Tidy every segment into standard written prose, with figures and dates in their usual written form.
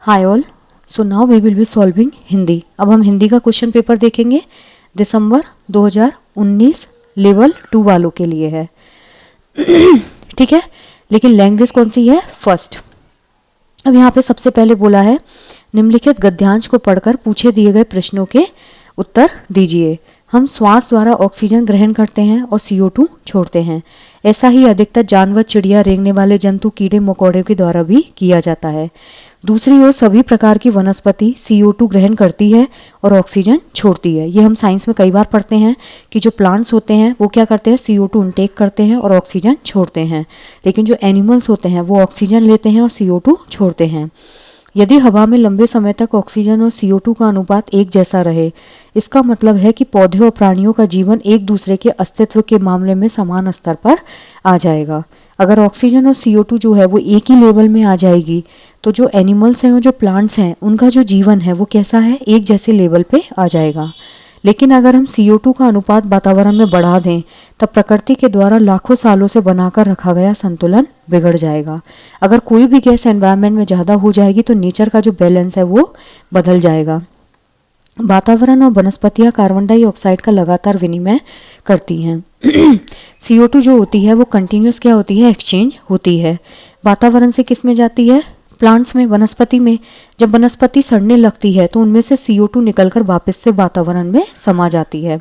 Hi all. So now we will be solving Hindi. अब हम हिंदी का क्वेश्चन पेपर देखेंगे। दिसंबर 2019 लेवल 2 वालों के लिए है। ठीक है, लेकिन लैंग्वेज कौन सी है? फर्स्ट। अब यहाँ पे सबसे पहले बोला है निम्नलिखित गद्यांश को पढ़कर पूछे दिए गए प्रश्नों के उत्तर दीजिए। हम श्वास द्वारा ऑक्सीजन ग्रहण करते हैं और CO2 छोड़ते हैं। ऐसा ही अधिकतर जानवर, चिड़िया, रेंगने वाले जंतु, कीड़े मकोड़ों के द्वारा भी किया जाता है। दूसरी ओर सभी प्रकार की वनस्पति CO2 ग्रहण करती है और ऑक्सीजन छोड़ती है। ये हम साइंस में कई बार पढ़ते हैं कि जो प्लांट्स होते हैं वो क्या करते हैं, CO2 इनटेक करते हैं और ऑक्सीजन छोड़ते हैं। लेकिन जो एनिमल्स होते हैं वो ऑक्सीजन लेते हैं और CO2 छोड़ते हैं। यदि हवा में लंबे समय तक ऑक्सीजन और CO2 का अनुपात एक जैसा रहे, इसका मतलब है कि पौधे और प्राणियों का जीवन एक दूसरे के अस्तित्व के मामले में समान स्तर पर आ जाएगा। अगर ऑक्सीजन और CO2 जो है वो एक ही लेवल में आ जाएगी तो जो एनिमल्स हैं और जो प्लांट्स हैं उनका जो जीवन है वो कैसा है, एक जैसे लेवल पे आ जाएगा। लेकिन अगर हम CO2 का अनुपात वातावरण में बढ़ा दें तब प्रकृति के द्वारा लाखों सालों से बनाकर रखा गया संतुलन बिगड़ जाएगा। अगर कोई भी गैस एनवायरनमेंट में ज़्यादा हो जाएगी तो नेचर का जो बैलेंस है वो बदल जाएगा। वातावरण और वनस्पतियां कार्बन डाइऑक्साइड का लगातार विनिमय करती हैं। CO2 जो होती है वो कंटिन्यूस क्या होती है, एक्सचेंज होती है। वातावरण से किस में जाती है, प्लांट्स में, वनस्पति में। जब वनस्पति सड़ने लगती है तो उनमें से CO2 निकलकर वापस से वातावरण में समा जाती है।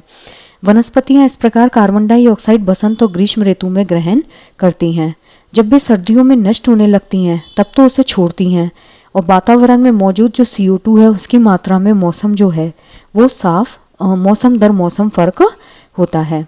वनस्पतियां इस प्रकार कार्बन डाइऑक्साइड बसंत और ग्रीष्म ऋतु में ग्रहण करती हैं। जब वे सर्दियों में नष्ट होने लगती हैं तब तो उसे छोड़ती हैं और वातावरण में मौजूद जो CO2 है उसकी मात्रा में मौसम जो है वो साफ मौसम दर मौसम फर्क होता है।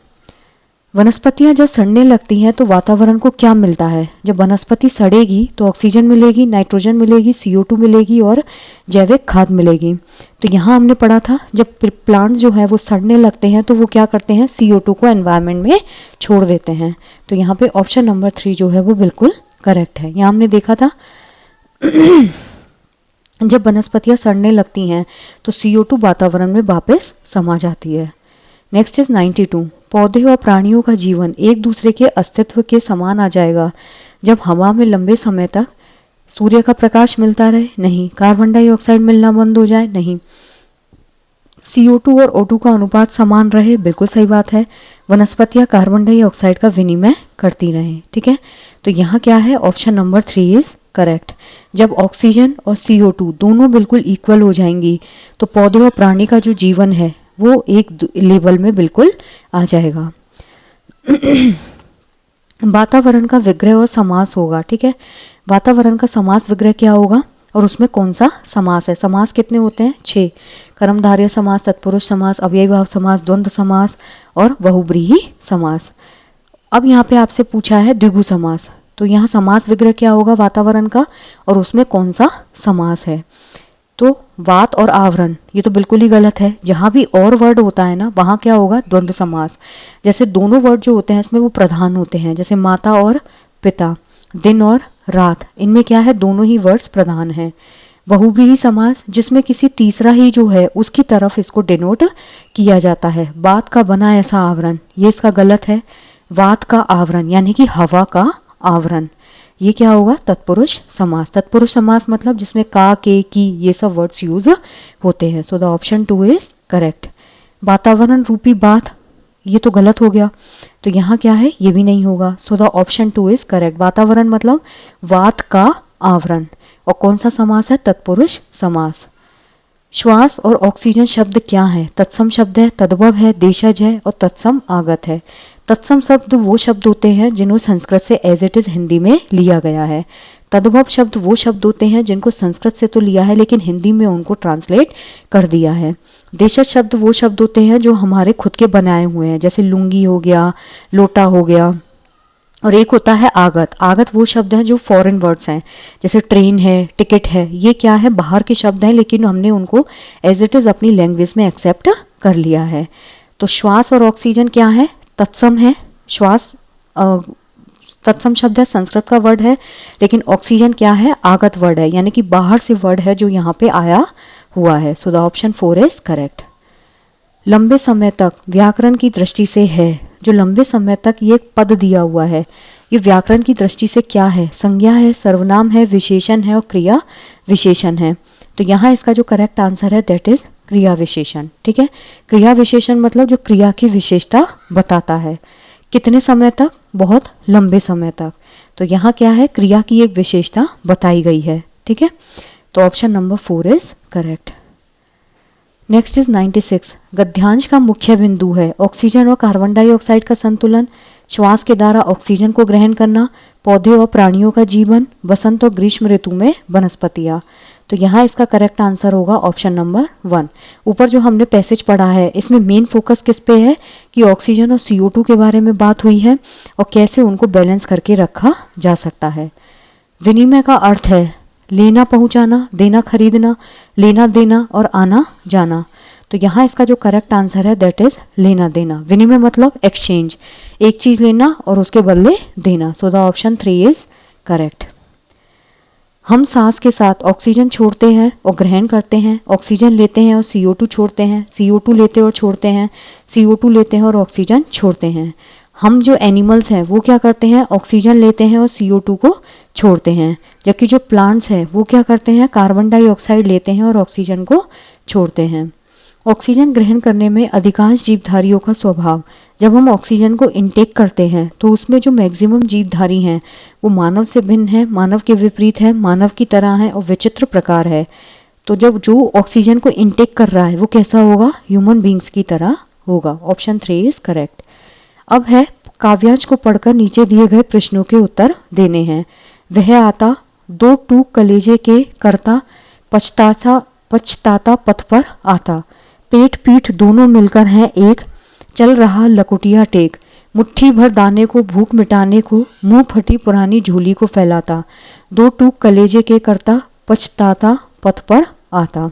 वनस्पतियां जब सड़ने लगती हैं तो वातावरण को क्या मिलता है? जब वनस्पति सड़ेगी तो ऑक्सीजन मिलेगी, नाइट्रोजन मिलेगी, CO2 मिलेगी और जैविक खाद मिलेगी। तो यहाँ हमने पढ़ा था जब प्लांट जो है वो सड़ने लगते हैं तो वो क्या करते हैं, CO2 को एनवायरनमेंट में छोड़ देते हैं। तो यहाँ पे ऑप्शन नंबर 3 जो है वो बिल्कुल करेक्ट है। यहाँ हमने देखा था जब वनस्पतियां सड़ने लगती हैं तो CO2 वातावरण में वापस समा जाती है। Next is 92। पौधे और प्राणियों का जीवन एक दूसरे के अस्तित्व के समान आ जाएगा जब हवा में लंबे समय तक सूर्य का प्रकाश मिलता रहे, नहीं। कार्बन डाइऑक्साइड मिलना बंद हो जाए, नहीं। CO2 और O2 का अनुपात समान रहे, बिल्कुल सही बात है। वनस्पतियां कार्बन डाइऑक्साइड का विनिमय करती रहें, ठीक है। तो यहाँ क्या है, ऑप्शन नंबर 3 इज करेक्ट। जब ऑक्सीजन और CO2 दोनों बिल्कुल इक्वल हो जाएंगी तो पौधे और प्राणी का जो जीवन है वो एक लेवल में बिल्कुल आ जाएगा। वातावरण का विग्रह और समास होगा, ठीक है। वातावरण का समास विग्रह क्या होगा और उसमें कौन सा समास है? समास कितने होते हैं? 6। कर्मधारय समास, तत्पुरुष समास, अव्ययी भाव समास, द्वंद्व समास और बहुब्रीहि समास। अब यहाँ पे आपसे पूछा है द्विगु समास, तो यहाँ समास विग्रह क्या होगा वातावरण का और उसमें कौन सा समास है? तो वात और आवरण, ये तो बिल्कुल ही गलत है। जहां भी और वर्ड होता है ना वहां क्या होगा, द्वंद्व समास। जैसे दोनों वर्ड जो होते हैं इसमें वो प्रधान होते हैं, जैसे माता और पिता, दिन और रात, इनमें क्या है, दोनों ही वर्ड्स प्रधान हैं। बहुब्रीहि समास जिसमें किसी तीसरा ही जो है उसकी तरफ इसको डिनोट किया जाता है। बात का बना ऐसा आवरण, ये इसका गलत है। वात का आवरण यानी कि हवा का आवरण, ये क्या होगा, तत्पुरुष समास। तत्पुरुष समास मतलब जिसमें का, के, की ये सब वर्ड्स यूज होते हैं। So the option 2 is correct. वातावरण रूपी बात, ये तो गलत हो गया, तो यहाँ क्या है, ये भी नहीं होगा। So the option 2 is correct. वातावरण मतलब वात का आवरण, और कौन सा समास है, तत्पुरुष समास। श्वास और ऑक्सीजन शब्द क्या है? तत्सम शब्द है, तद्भव है, देशज है और तत्सम आगत है। तत्सम शब्द वो शब्द होते हैं जिन्हें संस्कृत से एज इट इज हिंदी में लिया गया है। तद्भव शब्द वो शब्द होते हैं जिनको संस्कृत से तो लिया है लेकिन हिंदी में उनको ट्रांसलेट कर दिया है। देशज शब्द वो शब्द होते हैं जो हमारे खुद के बनाए हुए हैं, जैसे लुंगी हो गया, लोटा हो गया। और एक होता है आगत। आगत वो शब्द हैं जो फॉरेन वर्ड्स हैं, जैसे ट्रेन है, टिकट है, ये क्या है, बाहर के शब्द हैं लेकिन हमने उनको एज इट इज अपनी लैंग्वेज में एक्सेप्ट कर लिया है। तो श्वास और ऑक्सीजन क्या है, तत्सम है। श्वास तत्सम शब्द है, संस्कृत का वर्ड है, लेकिन ऑक्सीजन क्या है, आगत वर्ड है, यानी कि बाहर से वर्ड है जो यहाँ पे आया हुआ है। So the option 4 is correct. लंबे समय तक व्याकरण की दृष्टि से है, जो लंबे समय तक ये पद दिया हुआ है, ये व्याकरण की दृष्टि से क्या है? संज्ञा है, सर्वनाम है, विशेषण है और क्रिया विशेषण है। तो यहाँ इसका जो करेक्ट आंसर है दैट इज क्रिया विशेषण। ठीक है, क्रिया विशेषण मतलब जो क्रिया की विशेषता बताता है। कितने समय तक? बहुत लंबे समय तक। तो यहाँ क्या है? क्रिया की एक विशेषता बताई गई है। ठीक है, तो option number 4 is correct. Next is 96। गद्यांश का मुख्य बिंदु है ऑक्सीजन और कार्बन डाइऑक्साइड का संतुलन, श्वास के द्वारा ऑक्सीजन को ग्रहण करना, पौधे और प्राणियों का जीवन, बसंत और ग्रीष्म ऋतु में वनस्पतियां। तो यहाँ इसका करेक्ट आंसर होगा ऑप्शन नंबर 1। ऊपर जो हमने पैसेज पढ़ा है इसमें मेन फोकस किस पे है कि ऑक्सीजन और CO2 के बारे में बात हुई है और कैसे उनको बैलेंस करके रखा जा सकता है। विनिमय का अर्थ है लेना पहुंचाना, देना खरीदना, लेना देना और आना जाना। तो यहाँ इसका जो करेक्ट आंसर है दैट इज लेना देना। विनिमय मतलब एक्सचेंज, एक चीज लेना और उसके बदले देना। So the option 3 is correct. हम सांस के साथ ऑक्सीजन छोड़ते हैं और ग्रहण करते हैं, ऑक्सीजन लेते हैं और CO2 छोड़ते हैं, CO2 लेते और छोड़ते हैं, CO2 लेते हैं और ऑक्सीजन छोड़ते हैं। हम जो एनिमल्स हैं वो क्या करते हैं? ऑक्सीजन लेते हैं और CO2 को छोड़ते हैं, जबकि जो प्लांट्स हैं वो क्या करते हैं? कार्बन डाइऑक्साइड लेते हैं और ऑक्सीजन को छोड़ते हैं। ऑक्सीजन ग्रहण करने में अधिकांश जीवधारियों का स्वभाव, जब हम ऑक्सीजन को इनटेक करते हैं तो उसमें जो मैक्सिमम जीवधारी हैं वो मानव से भिन्न है, मानव के विपरीत है, मानव की तरह है और विचित्र प्रकार है। तो जब जो ऑक्सीजन को इनटेक कर रहा है वो कैसा होगा? ह्यूमन बींग्स की तरह होगा। Option 3 is correct. अब है काव्यांश को पढ़कर नीचे दिए गए प्रश्नों के उत्तर देने हैं। वह आता, दो टूक कलेजे के करता, पछताता पथ पर आता, पेट पीठ दोनों मिलकर हैं एक, चल रहा लकुटिया टेक, मुट्ठी भर दाने को भूख मिटाने को, मुंह फटी पुरानी झोली को फैलाता, दो टूक कलेजे के करता, पछताता पथ पर आता।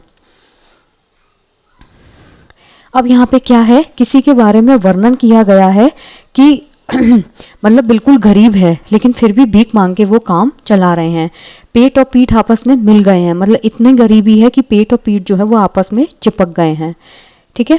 अब यहाँ पे क्या है? किसी के बारे में वर्णन किया गया है कि मतलब बिल्कुल गरीब है लेकिन फिर भी भीख मांग के वो काम चला रहे हैं। पेट और पीठ आपस में मिल गए हैं, मतलब इतनी गरीबी है कि पेट और पीठ जो है वो आपस में चिपक गए हैं। ठीक है,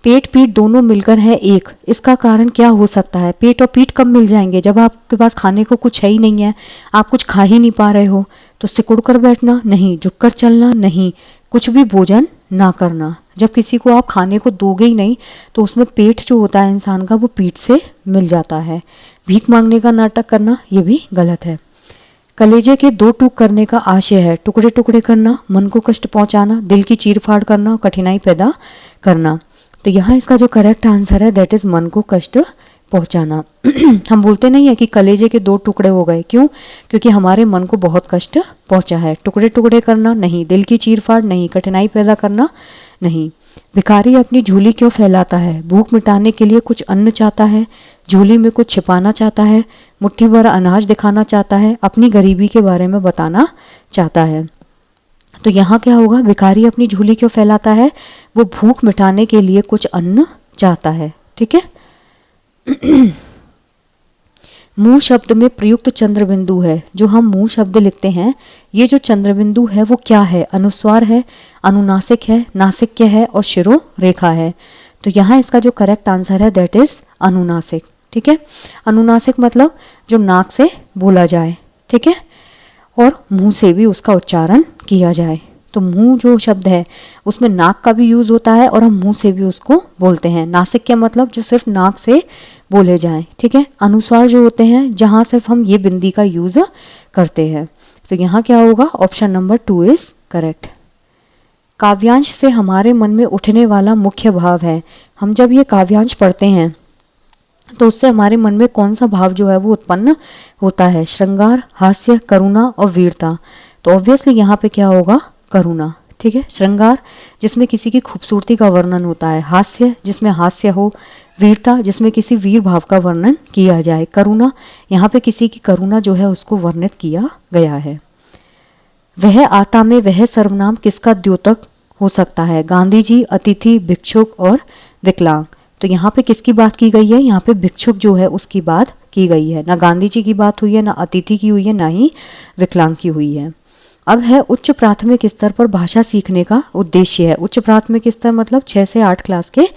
पेट पीठ दोनों मिलकर है एक। इसका कारण क्या हो सकता है? पेट और पीठ कब मिल जाएंगे? जब आपके पास खाने को कुछ है ही नहीं है, आप कुछ खा ही नहीं पा रहे हो। तो सिकुड़ कर बैठना नहीं, झुककर चलना नहीं, कुछ भी भोजन ना करना। जब किसी को आप खाने को दोगे ही नहीं तो उसमें पेट जो होता है इंसान का वो पीठ से मिल जाता है। भीख मांगने का नाटक करना ये भी गलत है। कलेजे के दो टूक करने का आशय है टुकड़े टुकड़े करना, मन को कष्ट पहुंचाना, दिल की चीरफाड़ करना, कठिनाई पैदा करना। तो यहाँ इसका जो करेक्ट आंसर है दैट इज मन को कष्ट पहुंचाना। हम बोलते नहीं है कि कलेजे के दो टुकड़े हो गए, क्यों? क्योंकि हमारे मन को बहुत कष्ट पहुंचा है। टुकड़े टुकड़े करना नहीं, दिल की चीरफाड़ नहीं, कठिनाई पैदा करना नहीं। भिखारी अपनी झोली क्यों फैलाता है? भूख मिटाने के लिए कुछ अन्न चाहता है, झोली में कुछ छिपाना चाहता है, मुट्ठी भर अनाज दिखाना चाहता है, अपनी गरीबी के बारे में बताना चाहता है। तो यहाँ क्या होगा? भिखारी अपनी झोली क्यों फैलाता है? वो भूख मिटाने के लिए कुछ अन्न चाहता है। ठीक है, मुंह शब्द में प्रयुक्त चंद्रबिंदु है, जो हम मुंह शब्द लिखते हैं, ये जो चंद्रबिंदु है वो क्या है? अनुस्वार है, अनुनासिक है, नासिक्य है और शिरो रेखा है। तो यहाँ इसका जो करेक्ट आंसर है दैट इज अनुनासिक। ठीक है, अनुनासिक मतलब जो नाक से बोला जाए, ठीक है, और मुंह से भी उसका उच्चारण किया जाए। तो मुंह जो शब्द है उसमें नाक का भी यूज होता है और हम मुंह से भी उसको बोलते हैं। नासिक्य मतलब जो सिर्फ नाक से बोले जाएं। ठीक है, अनुस्वार जो होते हैं जहां सिर्फ हम ये बिंदी का यूज करते हैं। तो यहाँ क्या होगा? Option number 2 is correct. काव्यांश से हमारे मन में उठने वाला मुख्य भाव है। हम जब ये काव्यांश पढ़ते हैं तो उससे हमारे मन में कौन सा भाव जो है वो उत्पन्न होता है? श्रृंगार, हास्य, करुणा और वीरता। तो ऑब्वियसली यहाँ पे क्या होगा? करुणा। ठीक है, श्रृंगार जिसमें किसी की खूबसूरती का वर्णन होता है, हास्य जिसमें हास्य हो, वीरता जिसमें किसी वीर भाव का वर्णन किया जाए, करुणा यहाँ पे किसी की करुणा जो है उसको वर्णित किया गया है। वह आता में वह सर्वनाम किसका द्योतक हो सकता है? गांधी जी, अतिथि, भिक्षुक और विकलांग। तो यहाँ पे किसकी बात की गई है? यहाँ पे भिक्षुक जो है उसकी बात की गई है। ना गांधी जी की बात हुई है, ना अतिथि की हुई है, ना ही विकलांग की हुई है। अब है उच्च प्राथमिक स्तर पर भाषा सीखने का उद्देश्य है। उच्च प्राथमिक स्तर मतलब 6 से 8 क्लास के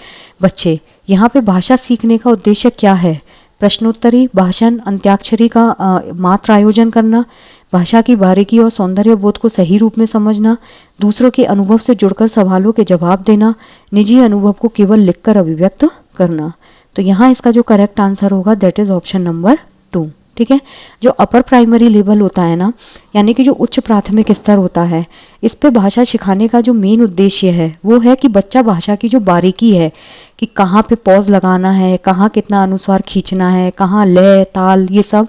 बच्चे। यहाँ पे भाषा सीखने का उद्देश्य क्या है? प्रश्नोत्तरी, भाषण, अंत्याक्षरी का मात्र आयोजन करना, भाषा की बारीकी और सौंदर्य बोध को सही रूप में समझना, दूसरों के अनुभव से जुड़कर सवालों के जवाब देना, निजी अनुभव को केवल लिखकर अभिव्यक्त करना। तो यहाँ इसका जो करेक्ट आंसर होगा दैट इज ऑप्शन नंबर 2। ठीक है, जो अपर प्राइमरी लेवल होता है ना, यानी कि जो उच्च प्राथमिक स्तर होता है, इस पे भाषा सिखाने का जो मेन उद्देश्य है वो है कि बच्चा भाषा की जो बारीकी है कि कहाँ पे पॉज लगाना है, कहाँ कितना अनुस्वार खींचना है, कहाँ लय ताल, ये सब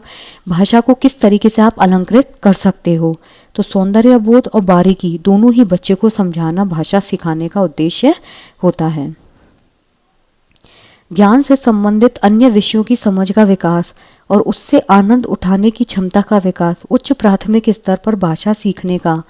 भाषा को किस तरीके से आप अलंकृत कर सकते हो। तो सौंदर्य बोध और बारीकी दोनों ही बच्चे को समझाना भाषा सिखाने का उद्देश्य होता है। ज्ञान से संबंधित अन्य विषयों की समझ का विकास और उससे आनंद उठाने की क्षमता का विकास। उच्च प्राथमिक स्तर पर भाषा सीखने का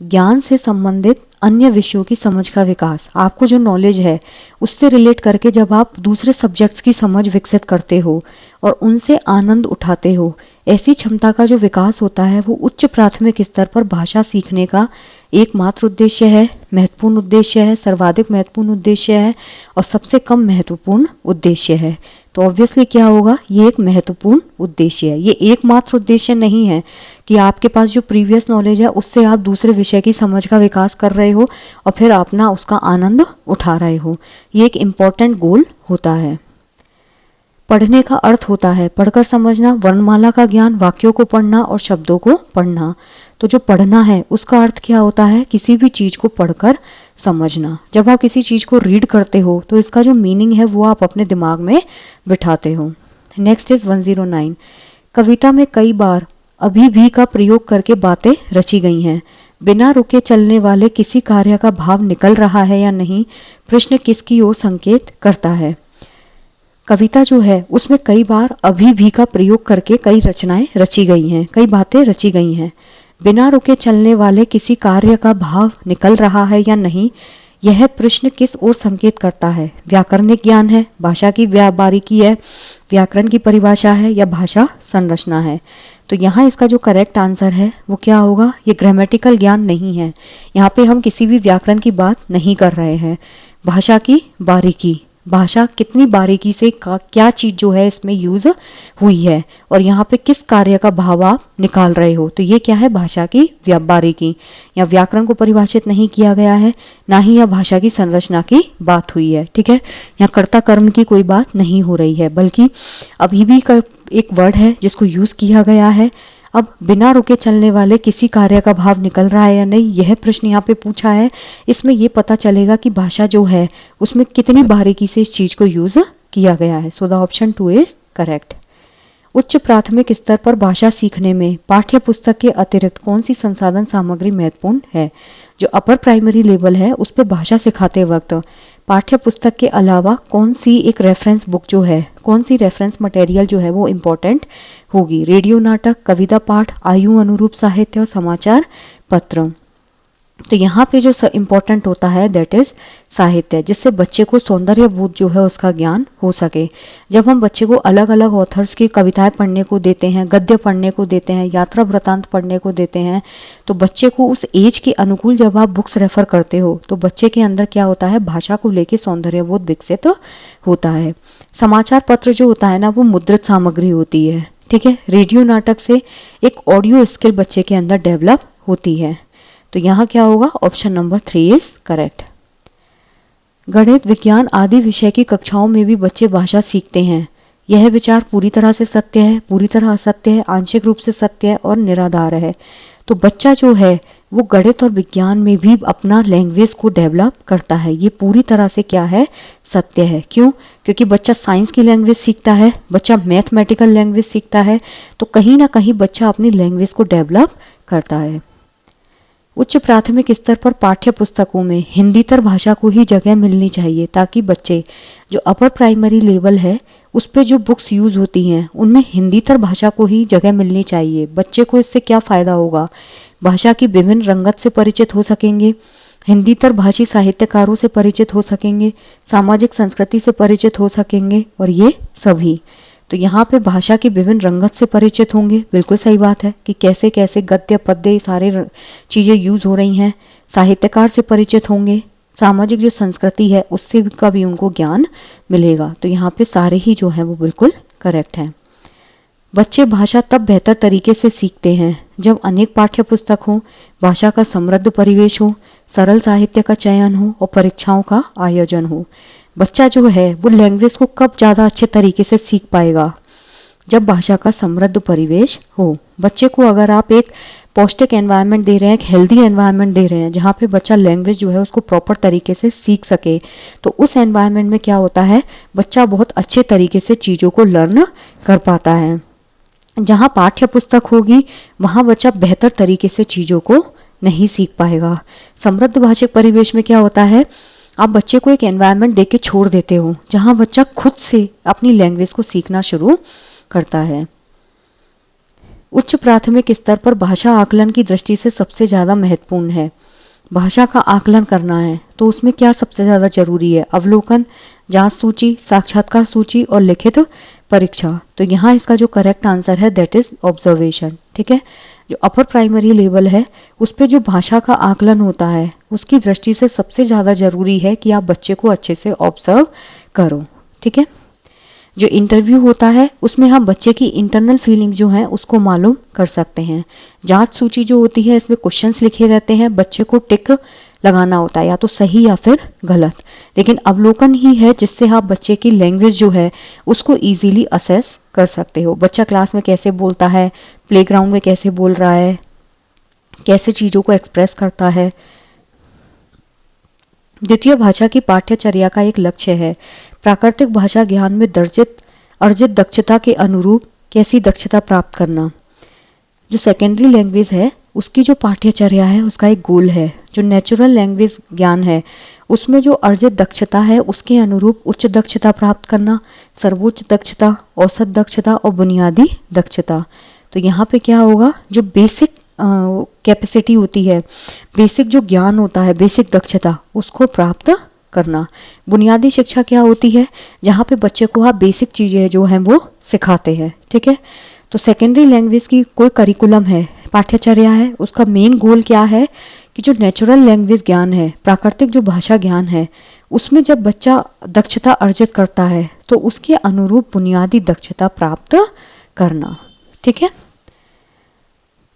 ज्ञान से संबंधित अन्य विषयों की समझ का विकास, आपको जो नॉलेज है उससे रिलेट करके जब आप दूसरे सब्जेक्ट्स की समझ विकसित करते हो और उनसे आनंद उठाते हो, ऐसी क्षमता का जो विकास होता है वो उच्च प्राथमिक स्तर पर भाषा सीखने का एकमात्र उद्देश्य है, महत्वपूर्ण उद्देश्य है, सर्वाधिक महत्वपूर्ण उद्देश्य है और सबसे कम महत्वपूर्ण उद्देश्य है। तो ऑब्वियसली क्या होगा, ये एक महत्वपूर्ण उद्देश्य है। ये एकमात्र उद्देश्य नहीं है कि आपके पास जो प्रीवियस नॉलेज है उससे आप दूसरे विषय की समझ का विकास कर रहे हो और फिर अपना उसका आनंद उठा रहे हो। ये एक इम्पॉर्टेंट गोल होता है। पढ़ने का अर्थ होता है पढ़कर समझना, वर्णमाला का ज्ञान, वाक्यों को पढ़ना और शब्दों को पढ़ना। तो जो पढ़ना है उसका अर्थ क्या होता है, किसी भी चीज को पढ़कर समझना। जब आप किसी चीज को रीड करते हो तो इसका जो मीनिंग है वो आप अपने दिमाग में बिठाते हो। Next is 109। कविता में कई बार अभी भी का प्रयोग करके बातें रची गई हैं। बिना रुके चलने वाले किसी कार्य का भाव निकल रहा है या नहीं, प्रश्न किसकी ओर संकेत करता है। कविता जो है उसमें कई बार अभी भी का प्रयोग करके कई रचनाएं रची गई हैं, कई बातें रची गई हैं। बिना रुके चलने वाले किसी कार्य का भाव निकल रहा है या नहीं, यह प्रश्न किस ओर संकेत करता है। व्याकरणिक ज्ञान है, भाषा की बारीकी है, व्याकरण की परिभाषा है या भाषा संरचना है। तो यहाँ इसका जो करेक्ट आंसर है वो क्या होगा, ये ग्रामेटिकल ज्ञान नहीं है। यहाँ पे हम किसी भी व्याकरण की बात नहीं कर रहे हैं। भाषा की बारीकी, भाषा कितनी बारीकी से क्या चीज जो है इसमें यूज हुई है और यहाँ पे किस कार्य का भाव आप निकाल रहे हो। तो ये क्या है, भाषा की बारीकी। या व्याकरण को परिभाषित नहीं किया गया है, ना ही यह भाषा की संरचना की बात हुई है। ठीक है, यहाँ कर्ता कर्म की कोई बात नहीं हो रही है, बल्कि अभी भी एक वर्ड है जिसको यूज किया गया है। अब बिना रुके चलने वाले किसी कार्य का भाव निकल रहा है या नहीं, यह प्रश्न यहाँ पे पूछा है। इसमें यह पता चलेगा कि भाषा जो है उसमें कितनी बारीकी से इस चीज को यूज किया गया है। So the option 2 is correct. उच्च प्राथमिक स्तर पर भाषा सीखने में पाठ्य पुस्तक के अतिरिक्त कौन सी संसाधन सामग्री महत्वपूर्ण है। जो अपर प्राइमरी लेवल है उस पर भाषा सिखाते वक्त पाठ्य पुस्तक के अलावा कौन सी एक रेफरेंस बुक जो है, कौन सी रेफरेंस मटेरियल जो है वो इम्पोर्टेंट होगी। रेडियो नाटक, कविता पाठ, आयु अनुरूप साहित्य और समाचार पत्र। तो यहाँ पे जो इम्पोर्टेंट होता है दैट इज साहित्य, जिससे बच्चे को सौंदर्य बोध जो है उसका ज्ञान हो सके। जब हम बच्चे को अलग अलग ऑथर्स की कविताएं पढ़ने को देते हैं, गद्य पढ़ने को देते हैं, यात्रा वृतांत पढ़ने को देते हैं, तो बच्चे को उस एज के अनुकूल जब आप बुक्स रेफर करते हो तो बच्चे के अंदर क्या होता है, भाषा को लेके सौंदर्य बोध विकसित होता है। समाचार पत्र जो होता है ना वो मुद्रित सामग्री होती है। ठीक है, रेडियो नाटक से एक ऑडियो स्किल बच्चे के अंदर डेवलप होती है। तो यहाँ क्या होगा, ऑप्शन नंबर 3 इज करेक्ट। गणित, विज्ञान आदि विषय की कक्षाओं में भी बच्चे भाषा सीखते हैं। यह विचार पूरी तरह से सत्य है, पूरी तरह असत्य है, आंशिक रूप से सत्य है और निराधार है। तो बच्चा जो है वो गणित और विज्ञान में भी अपना लैंग्वेज को डेवलप करता है। ये पूरी तरह से क्या है, सत्य है। क्यों, क्योंकि बच्चा साइंस की लैंग्वेज सीखता है, बच्चा मैथमेटिकल लैंग्वेज सीखता है, तो कहीं ना कहीं बच्चा अपनी लैंग्वेज को डेवलप करता है। उच्च प्राथमिक स्तर पर पाठ्य पुस्तकों में हिंदीतर भाषा को ही जगह मिलनी चाहिए, ताकि बच्चे जो अपर प्राइमरी लेवल है उस पे जो बुक्स यूज होती हैं उनमें हिंदीतर भाषा को ही जगह मिलनी चाहिए। बच्चे को इससे क्या फायदा होगा, भाषा की विभिन्न रंगत से परिचित हो सकेंगे, हिंदीतर भाषी साहित्यकारों से परिचित हो सकेंगे, सामाजिक संस्कृति से परिचित हो सकेंगे और ये सभी। तो यहाँ पे भाषा की विभिन्न रंगत से परिचित होंगे, बिल्कुल सही बात है कि कैसे कैसे गद्य पद्य सारे चीजें यूज हो रही हैं। साहित्यकार से परिचित होंगे, सामाजिक जो संस्कृति है उससे का भी उनको ज्ञान मिलेगा। तो यहाँ पे सारे ही जो है वो बिल्कुल करेक्ट है। बच्चे भाषा तब बेहतर तरीके से सीखते हैं जब अनेक पाठ्य पुस्तक हो, भाषा का समृद्ध परिवेश हो, सरल साहित्य का चयन हो और परीक्षाओं का आयोजन हो। बच्चा जो है वो लैंग्वेज को कब ज़्यादा अच्छे तरीके से सीख पाएगा? जब भाषा का समृद्ध परिवेश हो। बच्चे को अगर आप एक पौष्टिक एनवायरनमेंट दे रहे हैं, एक हेल्दी एनवायरनमेंट दे रहे हैं जहाँ पे बच्चा लैंग्वेज जो है उसको प्रॉपर तरीके से सीख सके, तो उस एनवायरनमेंट में क्या होता है, बच्चा बहुत अच्छे तरीके से चीज़ों को लर्न कर पाता है। जहाँ पाठ्य पुस्तक होगी वहाँ बच्चा बेहतर तरीके से चीज़ों को नहीं सीख पाएगा। समृद्ध भाषिक परिवेश में क्या होता है, आप बच्चे को एक एनवायरनमेंट दे के छोड़ देते हो जहाँ बच्चा खुद से अपनी लैंग्वेज को सीखना शुरू करता है। उच्च प्राथमिक स्तर पर भाषा आकलन की दृष्टि से सबसे ज़्यादा महत्वपूर्ण है। भाषा का आकलन करना है तो उसमें क्या सबसे ज़्यादा जरूरी है? अवलोकन, जांच सूची, साक्षात्कार सूची और लिखित परीक्षा। तो यहाँ इसका जो करेक्ट आंसर है दैट इज ऑब्जर्वेशन। ठीक है, जो अपर प्राइमरी लेवल है उस पे जो भाषा का आकलन होता है उसकी दृष्टि से सबसे ज़्यादा जरूरी है कि आप बच्चे को अच्छे से ऑब्जर्व करो। ठीक है, जो इंटरव्यू होता है उसमें हम बच्चे की इंटरनल फीलिंग जो है उसको मालूम कर सकते हैं। जांच सूची जो होती है इसमें क्वेश्चंस लिखे रहते हैं, बच्चे को टिक लगाना होता है या तो सही या फिर गलत। लेकिन अवलोकन ही है जिससे आप बच्चे की लैंग्वेज जो है उसको इजीली असेस कर सकते हो। बच्चा क्लास में कैसे बोलता है, प्लेग्राउंड में कैसे बोल रहा है, कैसे चीज़ों को एक्सप्रेस करता है। द्वितीय भाषा की पाठ्यचर्या का एक लक्ष्य है प्राकृतिक भाषा ज्ञान में अर्जित दक्षता के अनुरूप कैसी दक्षता प्राप्त करना। जो सेकेंडरी लैंग्वेज है उसकी जो पाठ्यचर्या है उसका एक गोल है। जो नेचुरल लैंग्वेज ज्ञान है उसमें जो अर्जित दक्षता है उसके अनुरूप उच्च दक्षता प्राप्त करना, सर्वोच्च दक्षता, औसत दक्षता और बुनियादी दक्षता। तो यहाँ पे क्या होगा, जो बेसिक कैपेसिटी होती है, बेसिक जो ज्ञान होता है, बेसिक दक्षता उसको प्राप्त करना। बुनियादी शिक्षा क्या होती है, जहाँ पे बच्चे को आप बेसिक चीजें जो हैं वो सिखाते हैं। ठीक है, तो सेकेंडरी लैंग्वेज की कोई करिकुलम है, पाठ्यचर्या है, उसका मेन गोल क्या है कि जो नेचुरल लैंग्वेज ज्ञान है, प्राकृतिक जो भाषा ज्ञान है, उसमें जब बच्चा दक्षता अर्जित करता है तो उसके अनुरूप बुनियादी दक्षता प्राप्त करना। ठीक है,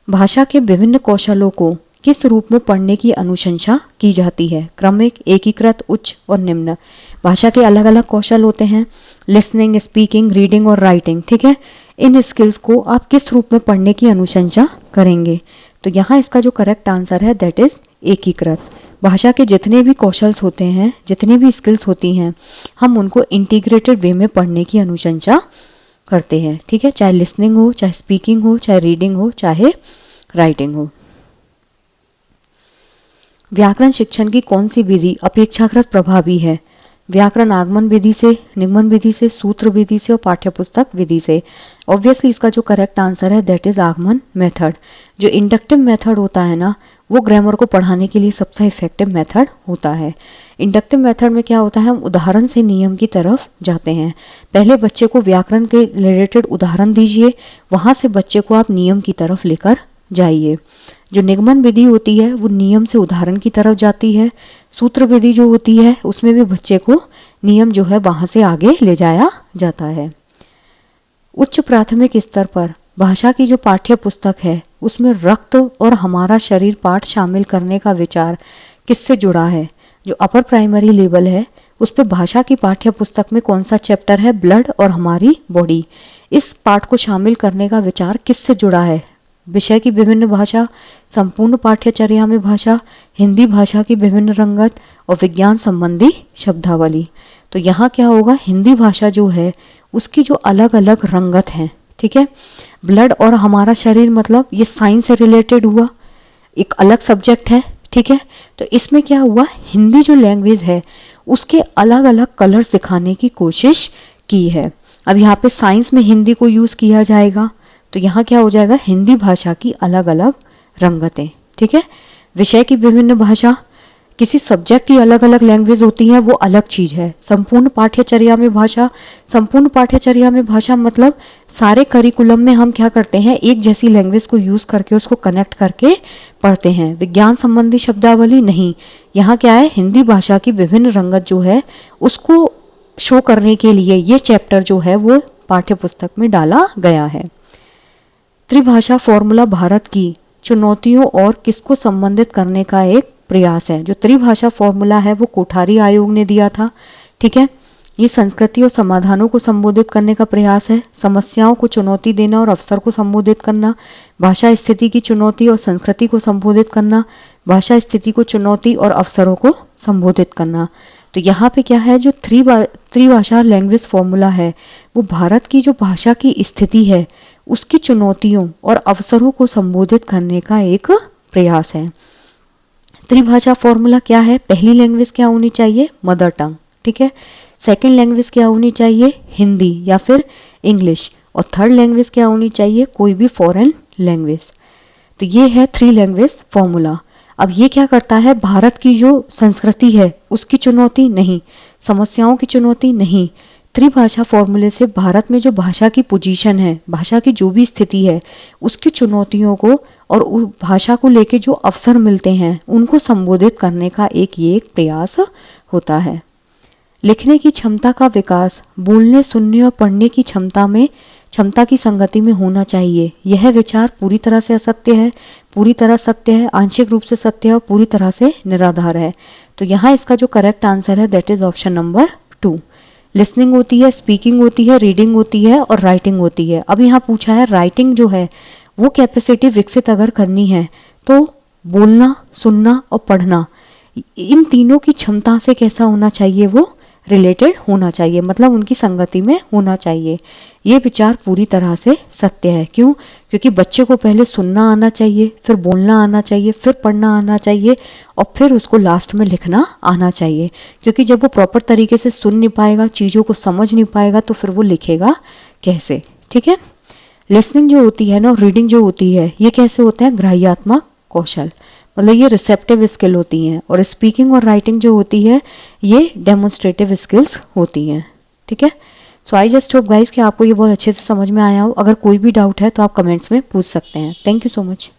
भाषा के विभिन्न कौशलों को किस रूप में पढ़ने की अनुशंसा की जाती है? क्रमिक, एकीकृत, उच्च और निम्न। भाषा के अलग अलग कौशल होते हैं, लिसनिंग, स्पीकिंग, रीडिंग और राइटिंग। ठीक है, इन स्किल्स को आप किस रूप में पढ़ने की अनुशंसा करेंगे? तो यहाँ इसका जो करेक्ट आंसर है दैट इज एकीकृत। भाषा के जितने भी कौशल्स होते हैं, जितनी भी स्किल्स होती हैं, हम उनको इंटीग्रेटेड वे में पढ़ने की अनुशंसा करते हैं। ठीक है, चाहे लिसनिंग हो, चाहे स्पीकिंग हो, चाहे रीडिंग हो, चाहे राइटिंग हो। व्याकरण शिक्षण की कौन सी विधि अपेक्षाकृत प्रभावी है? व्याकरण आगमन विधि से, निगमन विधि से, सूत्र विधि से और पाठ्यपुस्तक विधि से। ऑब्वियसली इसका जो करेक्ट आंसर है दैट इज आगमन मेथड। जो इंडक्टिव मेथड होता है ना, वो ग्रामर को पढ़ाने के लिए सबसे इफेक्टिव मेथड होता है। इंडक्टिव मेथड में क्या होता है, हम उदाहरण से नियम की तरफ जाते हैं। पहले बच्चे को व्याकरण के रिलेटेड उदाहरण दीजिए, वहां से बच्चे को आप नियम की तरफ लेकर जाइए। जो निगमन विधि होती है वो नियम से उदाहरण की तरफ जाती है। सूत्र विधि जो होती है उसमें भी बच्चे को नियम जो है वहां से आगे ले जाया जाता है। उच्च प्राथमिक स्तर पर भाषा की जो पाठ्य पुस्तक है उसमें रक्त और हमारा शरीर पाठ शामिल करने का विचार किससे जुड़ा है? जो अपर प्राइमरी लेवल है उस पर भाषा की पाठ्य पुस्तक में कौन सा चैप्टर है? ब्लड और हमारी बॉडी। इस पाठ को शामिल करने का विचार किससे जुड़ा है? विषय की विभिन्न भाषा, संपूर्ण पाठ्यचर्या में भाषा, हिंदी भाषा की विभिन्न रंगत और विज्ञान संबंधी शब्दावली। तो यहाँ क्या होगा, हिंदी भाषा जो है उसकी जो अलग अलग रंगत है। ठीक है, ब्लड और हमारा शरीर मतलब ये साइंस से रिलेटेड हुआ, एक अलग सब्जेक्ट है। ठीक है, तो इसमें क्या हुआ, हिंदी जो लैंग्वेज है उसके अलग अलग कलर्स दिखाने की कोशिश की है। अब यहाँ पे साइंस में हिंदी को यूज किया जाएगा तो यहाँ क्या हो जाएगा, हिंदी भाषा की अलग अलग रंगतें। ठीक है, विषय की विभिन्न भाषा, किसी सब्जेक्ट की अलग अलग लैंग्वेज होती है वो अलग चीज है। संपूर्ण पाठ्यचर्या में भाषा, संपूर्ण पाठ्यचर्या में भाषा मतलब सारे करिकुलम में हम क्या करते हैं, एक जैसी लैंग्वेज को यूज करके उसको कनेक्ट करके पढ़ते हैं। विज्ञान संबंधी शब्दावली नहीं, यहाँ क्या है, हिंदी भाषा की विभिन्न रंगत जो है उसको शो करने के लिए ये चैप्टर जो है वो पाठ्य पुस्तक में डाला गया है। त्रिभाषा फॉर्मूला भारत की चुनौतियों और किसको संबंधित करने का एक प्रयास है। जो त्रिभाषा फॉर्मूला है वो कोठारी आयोग ने दिया था, ठीक है। ये संस्कृति और समाधानों को संबोधित करने का प्रयास है, समस्याओं को चुनौती देना और अवसर को संबोधित करना, भाषा स्थिति की चुनौती और संस्कृति को संबोधित करना, भाषा स्थिति को चुनौती और अवसरों को संबोधित करना। तो यहाँ पे क्या है, जो त्रिभाषा लैंग्वेज फॉर्मूला है वो भारत की जो भाषा की स्थिति है उसकी चुनौतियों और अवसरों को संबोधित करने का एक प्रयास है। त्रिभाषा फॉर्मूला क्या है, पहली लैंग्वेज क्या होनी चाहिए, मदर टंग, ठीक है। सेकंड लैंग्वेज क्या होनी चाहिए, हिंदी या फिर इंग्लिश, और थर्ड लैंग्वेज क्या होनी चाहिए, कोई भी फॉरेन लैंग्वेज। तो ये है 3 लैंग्वेज फॉर्मूला। अब ये क्या करता है, भारत की जो संस्कृति है उसकी चुनौती नहीं, समस्याओं की चुनौती नहीं, त्रिभाषा फॉर्मूले से भारत में जो भाषा की पोजीशन है, भाषा की जो भी स्थिति है उसकी चुनौतियों को और उस भाषा को लेके जो अवसर मिलते हैं उनको संबोधित करने का ये एक प्रयास होता है। लिखने की क्षमता का विकास बोलने, सुनने और पढ़ने की क्षमता की संगति में होना चाहिए। यह विचार पूरी तरह से असत्य है, पूरी तरह सत्य है, आंशिक रूप से सत्य है और पूरी तरह से निराधार है। तो यहाँ इसका जो करेक्ट आंसर है that is option number 2। Listening होती है, स्पीकिंग होती है, रीडिंग होती है और राइटिंग होती है। अब यहाँ पूछा है राइटिंग जो है वो कैपेसिटी विकसित अगर करनी है तो बोलना, सुनना और पढ़ना, इन तीनों की क्षमता से कैसा होना चाहिए, वो रिलेटेड होना चाहिए, मतलब उनकी संगति में होना चाहिए। ये विचार पूरी तरह से सत्य है। क्यों? क्योंकि बच्चे को पहले सुनना आना चाहिए, फिर बोलना आना चाहिए, फिर पढ़ना आना चाहिए और फिर उसको लास्ट में लिखना आना चाहिए। क्योंकि जब वो प्रॉपर तरीके से सुन नहीं पाएगा, चीज़ों को समझ नहीं पाएगा तो फिर वो लिखेगा कैसे, ठीक है। लिसनिंग जो होती है ना, रीडिंग जो होती है, ये कैसे होता है, ग्राह्यात्मक कौशल, मतलब ये रिसेप्टिव स्किल होती हैं, और स्पीकिंग और राइटिंग जो होती है ये डेमोन्स्ट्रेटिव स्किल्स होती हैं, ठीक है। सो आई जस्ट होप गाइस कि आपको ये बहुत अच्छे से समझ में आया हो। अगर कोई भी डाउट है तो आप कमेंट्स में पूछ सकते हैं। Thank you so much.